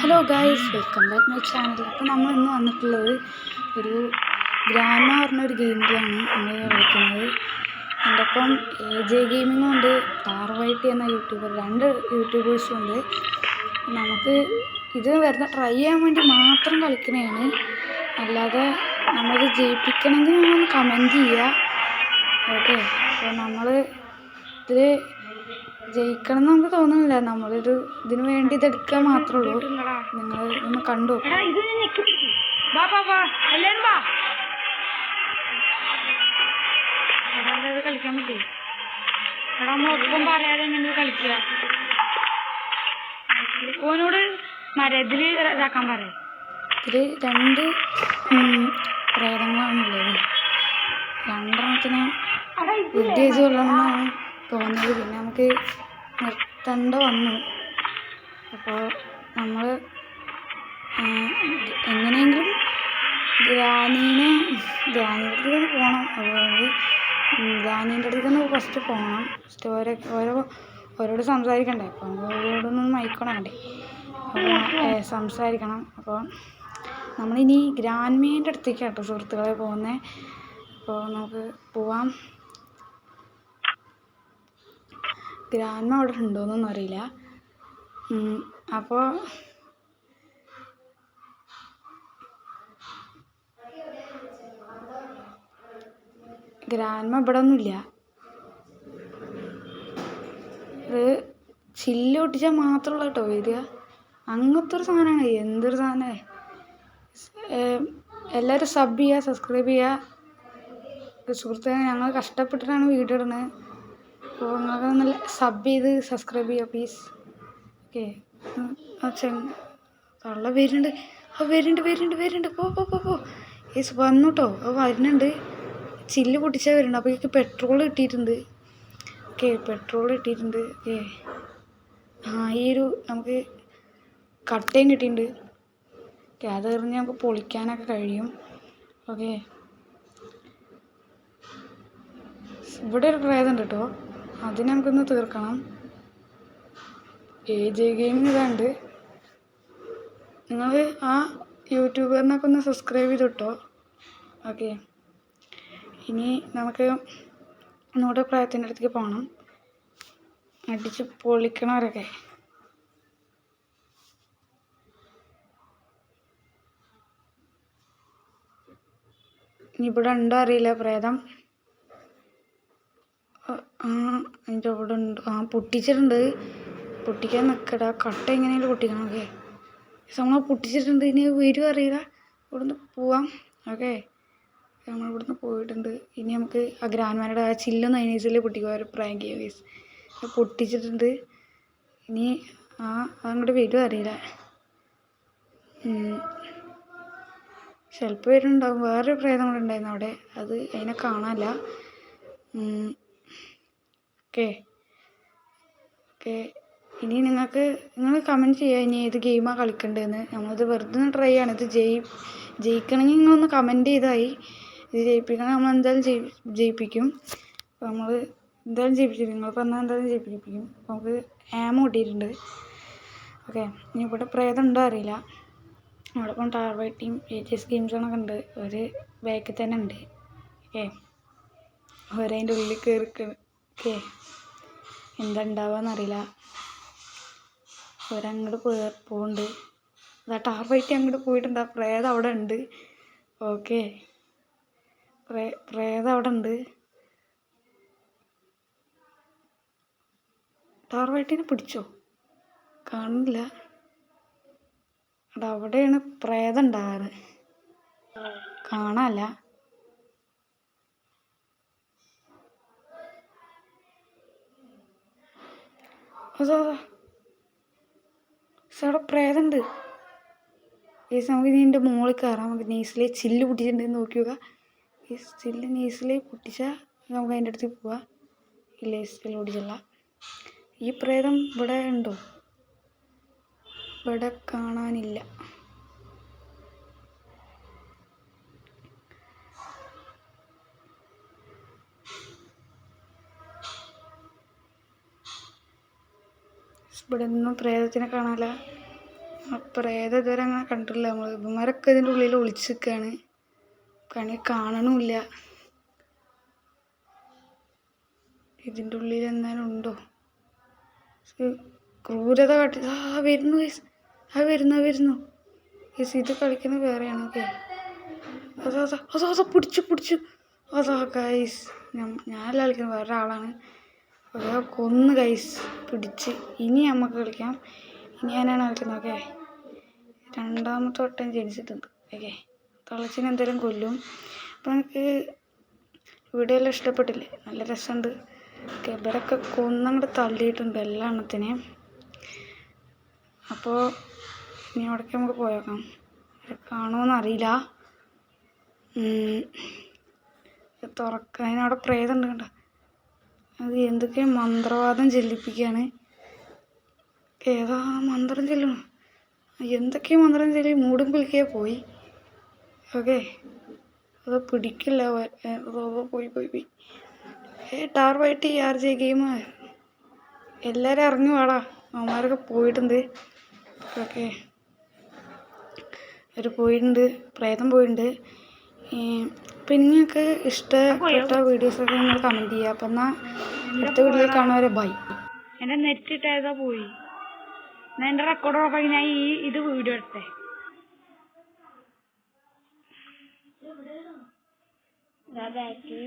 Hello guys, welcome back my channel. അപ്പോൾ നമ്മൾ ഇന്ന് വന്നിട്ടുള്ളത് ഒരു ഗ്രാമ പറഞ്ഞൊരു ഗെയിമിലാണ് നമ്മൾ കളിക്കുന്നത്. എൻ്റെ ഒപ്പം AJ ഗെയിമിങ്ങും ഉണ്ട്, ടാർവൈറ്റ് എന്ന യൂട്യൂബർ, 2 യൂട്യൂബേഴ്സും ഉണ്ട്. നമുക്ക് ഇത് വെറുതെ ട്രൈ ചെയ്യാൻ വേണ്ടി മാത്രം കളിക്കണതാണ്, അല്ലാതെ നമ്മളിത് ജയിപ്പിക്കണമെങ്കിൽ നിങ്ങളൊന്ന് കമൻറ്റ് ചെയ്യുക. ഓക്കെ, അപ്പോൾ നമ്മൾ ഇത് ജയിക്കണം എന്ന് നമുക്ക് തോന്നുന്നില്ല. നമ്മളൊരു ഇതിനു വേണ്ടി ഇതെടുക്കുക മാത്രമേ ഉള്ളൂ. നിങ്ങൾ ഒന്ന് കണ്ടു. കളിക്കാൻ പറ്റേ എടാ, ഒപ്പം പറയാതെ എങ്ങനെ കളിക്കുക. ഓനോട് മരത്തില് ഇതാക്കാൻ പറയാം. ഇതിൽ 2 പ്രേതങ്ങളാണുള്ളത്. 2 ബുദ്ധി വെച്ച് കൊള്ളണമെന്നാണ് തോന്നിയത്. പിന്നെ നമുക്ക് നിർത്തേണ്ട വന്നു. അപ്പോൾ നമ്മൾ എങ്ങനെയെങ്കിലും ഗ്രാനീൻ്റെ അടുത്തേക്ക് പോകണം. അതുകൊണ്ട് ഗ്രാനീൻ്റെ അടുത്തേക്ക് ഫസ്റ്റ് പോകണം. ഫസ്റ്റ് ഓരോട് സംസാരിക്കണ്ടേ. അപ്പോൾ ഓരോടൊന്നും മൈക്കണേ, അപ്പോൾ സംസാരിക്കണം. അപ്പോൾ നമ്മളിനി ഗ്രാൻമേൻ്റെ അടുത്തേക്കാണ് കേട്ടോ സുഹൃത്തുക്കളെ പോകുന്നത്. അപ്പോൾ നമുക്ക് പോവാം. ഗ്രാൻമ അവിടെ ഉണ്ടോയെന്നൊന്നും അറിയില്ല. അപ്പോൾ ഗ്രാൻമ ഇവിടെ ഒന്നുമില്ല. ഇത് ചില്ല് പൊട്ടിച്ചാൽ മാത്രമുള്ള കേട്ടോ വരിക. അങ്ങനത്തെ ഒരു സാധനമാണ്. എന്തൊരു സാധനമേ. എല്ലാവരും സബ് ചെയ്യുക, സബ്സ്ക്രൈബ് ചെയ്യുക. സുഹൃത്തുക്കളെ, ഞങ്ങൾ കഷ്ടപ്പെട്ടിട്ടാണ് വീഡിയോ ഇടുന്നത്. അപ്പോൾ നിങ്ങൾക്ക് നല്ല സബ് ചെയ്ത് സബ്സ്ക്രൈബ് ചെയ്യുക പ്ലീസ്. ഓക്കെ, തള്ള വരുന്നുണ്ട്. വരുന്നുണ്ട്. പോ യേസ് വന്നു കേട്ടോ. അപ്പോൾ വരുന്നുണ്ട്. ചില്ല് പൊട്ടിച്ചാൽ വരുന്നുണ്ട്. അപ്പോൾ എനിക്ക് പെട്രോൾ കിട്ടിയിട്ടുണ്ട്. Okay, okay. ഈ ഒരു നമുക്ക് കട്ടയും കിട്ടിയിട്ടുണ്ട്. ഓക്കെ, അത് എറിഞ്ഞ് നമുക്ക് പൊളിക്കാനൊക്കെ കഴിയും. ഓക്കെ, ഇവിടെ ഒരു പ്രേതമുണ്ട് കേട്ടോ. അതിനെ നമുക്കൊന്ന് തീർക്കണം. AJ ഗെയിമിങ് ഇതുണ്ട്. നിങ്ങൾ ആ യൂട്യൂബറിനൊക്കെ ഒന്ന് സബ്സ്ക്രൈബ് ചെയ്ത് കിട്ടോ. ഓക്കെ, ഇനി നമുക്ക് ഒന്നുകൂടെ പ്രേതത്തിൻ്റെ അടുത്തേക്ക് പോകണം. അടിച്ച് പൊളിക്കണവരൊക്കെ. ഇനി ഇവിടെ ഉണ്ടോ അറിയില്ല പ്രേതം. അതിൻ്റെ അവിടെ ഉണ്ട്. പൊട്ടിച്ചിട്ടുണ്ട്. പൊട്ടിക്കാൻ നിൽക്കട. കട്ട എങ്ങനെയെങ്കിലും പൊട്ടിക്കണം. ഓക്കെ, നമ്മൾ പൊട്ടിച്ചിട്ടുണ്ട്. ഇനി വരും അറിയില്ല. ഇവിടുന്ന് പോവാം. ഓക്കെ, നമ്മളിവിടുന്ന് പോയിട്ടുണ്ട്. ഇനി നമുക്ക് ആ ഗ്രാൻഡ്മാരുടെ ആ ചില്ലൊന്ന് അതിനേസിൽ പൊട്ടിക്കുക. ഒരു പ്രാങ്ക് ചെയ്യാം ഗൈസ്. പൊട്ടിച്ചിട്ടുണ്ട്. ഇനി അങ്ങോട്ട് വരും അറിയില്ല. ചിലപ്പോൾ വരുന്നുണ്ടാവും. വേറൊരു പ്രേതം കൂടെ ഉണ്ടായിരുന്നു അവിടെ. അതിനെ കാണാനില്ല. ഓക്കെ, ഇനി നിങ്ങൾ കമൻറ്റ് ചെയ്യുക ഇനി ഏത് ഗെയിമാണ് കളിക്കേണ്ടതെന്ന്. നമ്മളിത് വെറുതെ ട്രൈ ചെയ്യാണ്. ഇത് ജയിക്കണമെങ്കിൽ നിങ്ങളൊന്ന് കമൻറ്റ് ചെയ്തായി. ഇത് ജയിപ്പിക്കണം. നമ്മൾ എന്തായാലും ജയിപ്പിക്കും. അപ്പോൾ നമ്മൾ എന്തായാലും ജയിപ്പിച്ചിരിക്കും. നിങ്ങൾ പറഞ്ഞാൽ എന്തായാലും ജയിപ്പിക്കും. നമുക്ക് ആമോ കിട്ടിയിട്ടുണ്ട്. ഓക്കെ, ഇനി ഇവിടെ പ്രേതം ഉണ്ടോ അറിയില്ല. അവിടെ ഇപ്പം ടാർവൈറ്റ് ടീം AJ ഗെയിംസൊക്കെ ഉണ്ട്. ഒരു ബാക്കിൽ തന്നെ ഉണ്ട്. ഓക്കെ, അവരതിൻ്റെ ഉള്ളിൽ കയറിക്കണം. ഓക്കെ, എന്താ ഉണ്ടാവുകയെന്നറിയില്ല. അവരങ്ങോട്ട് പോകുന്നുണ്ട്. അതാ ടാർവൈറ്റ് അങ്ങോട്ട് പോയിട്ടുണ്ട്. ആ പ്രേതം അവിടെ ഉണ്ട്. ഓക്കെ, പ്രേതം അവിടെ ഉണ്ട്. ടാർവൈറ്റിനെ പിടിച്ചോ? കാണുന്നില്ല. അവിടെയാണ് പ്രേതം ഉണ്ടാകാറ്. കാണാനല്ല. അവിടെ പ്രേതമുണ്ട്. ഈ നമുക്ക് ഇതിൻ്റെ മുകളിൽ കയറാം. നമുക്ക് നെയ്സിലെ ചില്ല് പൊട്ടിച്ചിട്ടുണ്ടെന്ന് നോക്കി നോക്കുക. ഈ ചില്ല് നെയ്സിലെ പൊട്ടിച്ചാൽ നമുക്ക് അതിൻ്റെ അടുത്ത് പോവാം. ഇല്ല, ചില്ല് പൊട്ടിച്ചല്ല. ഈ പ്രേതം ഇവിടെ ഉണ്ടോ? ഇവിടെ കാണാനില്ല. ഇവിടെ ഒന്നും പ്രേതത്തിനെ കാണാനില്ല. പ്രേതം ഇതുവരെ അങ്ങനെ കണ്ടിട്ടില്ല നമ്മൾ. ഇവന്മാരൊക്കെ ഇതിൻ്റെ ഉള്ളിൽ ഒളിച്ച് നിൽക്കുകയാണ്. കണി കാണണമില്ല. ഇതിൻ്റെ ഉള്ളിൽ എന്തായാലും ഉണ്ടോ? ക്രൂരത കാട്ടി വരുന്നു ഗൈസ്. വരുന്നു ഗൈസ്. ഇത് കളിക്കുന്നത് വേറെയാണ്. ഓക്കെ അതാ പിടിച്ചു അതാ ഗൈസ്. ഞാനല്ല കളിക്കുന്നത്, വേറൊരാളാണ്. അതാ കൊന്ന് ഗൈസ്, പിടിച്ച്. ഇനി നമുക്ക് കളിക്കാം. ഇനി ഞാനാണ് കളിക്കുന്നത്. ഓക്കെ, രണ്ടാമത്തെ വട്ടം ജനിച്ചിട്ടുണ്ട്. ഓക്കെ, തളച്ചിന് എന്തായാലും കൊല്ലും. അപ്പം നമുക്ക് വീഡിയോ എല്ലാം ഇഷ്ടപ്പെട്ടില്ലേ? നല്ല രസമുണ്ട്. ഓക്കെ, ഇവരൊക്കെ കൊന്നങ്ങോട്ട് തള്ളിയിട്ടുണ്ട് എല്ലാ എണ്ണത്തിനെയും. അപ്പോൾ ഇനി അവിടേക്ക് നമുക്ക് പോയേക്കാം. കാണുമോയെന്ന് അറിയില്ല. തുറക്കാനവിടെ പ്രേതം ഉണ്ട് കണ്ട. അത് എന്തൊക്കെയോ മന്ത്രവാദം ചെല്ലിപ്പിക്കുകയാണ്. ഏതാ മന്ത്രം ചെല്ലണം? എന്തൊക്കെയോ മന്ത്രം ചെല്ലി മൂടും കുലിക്കേ പോയി. ഓക്കെ, അത് പിടിക്കില്ല. പോയി ടാർവായിട്ട് RJ ഗെയിം. എല്ലാവരും ഇറങ്ങി വാടാ. അവന്മാരൊക്കെ പോയിട്ടുണ്ട്. ഓക്കെ, അവർ പോയിട്ടുണ്ട്. പ്രേതം പോയിട്ടുണ്ട്. അപ്പം നിങ്ങൾക്ക് ഇഷ്ടപ്പെട്ട വീഡിയോസൊക്കെ നിങ്ങൾ കമൻറ്റ് ചെയ്യുക. അപ്പം എന്നാൽ അടുത്ത വീഡിയോയിൽ കാണുന്നവരെ ബൈ. എൻ്റെ നെറ്റ് ഇട്ടേതാ പോയി. ഞാൻ എൻ്റെ റെക്കോർഡ് ഓഫാക്കി ഞാൻ ഇത് വീഡിയോ എടുത്തേ. ബാക്കിൽ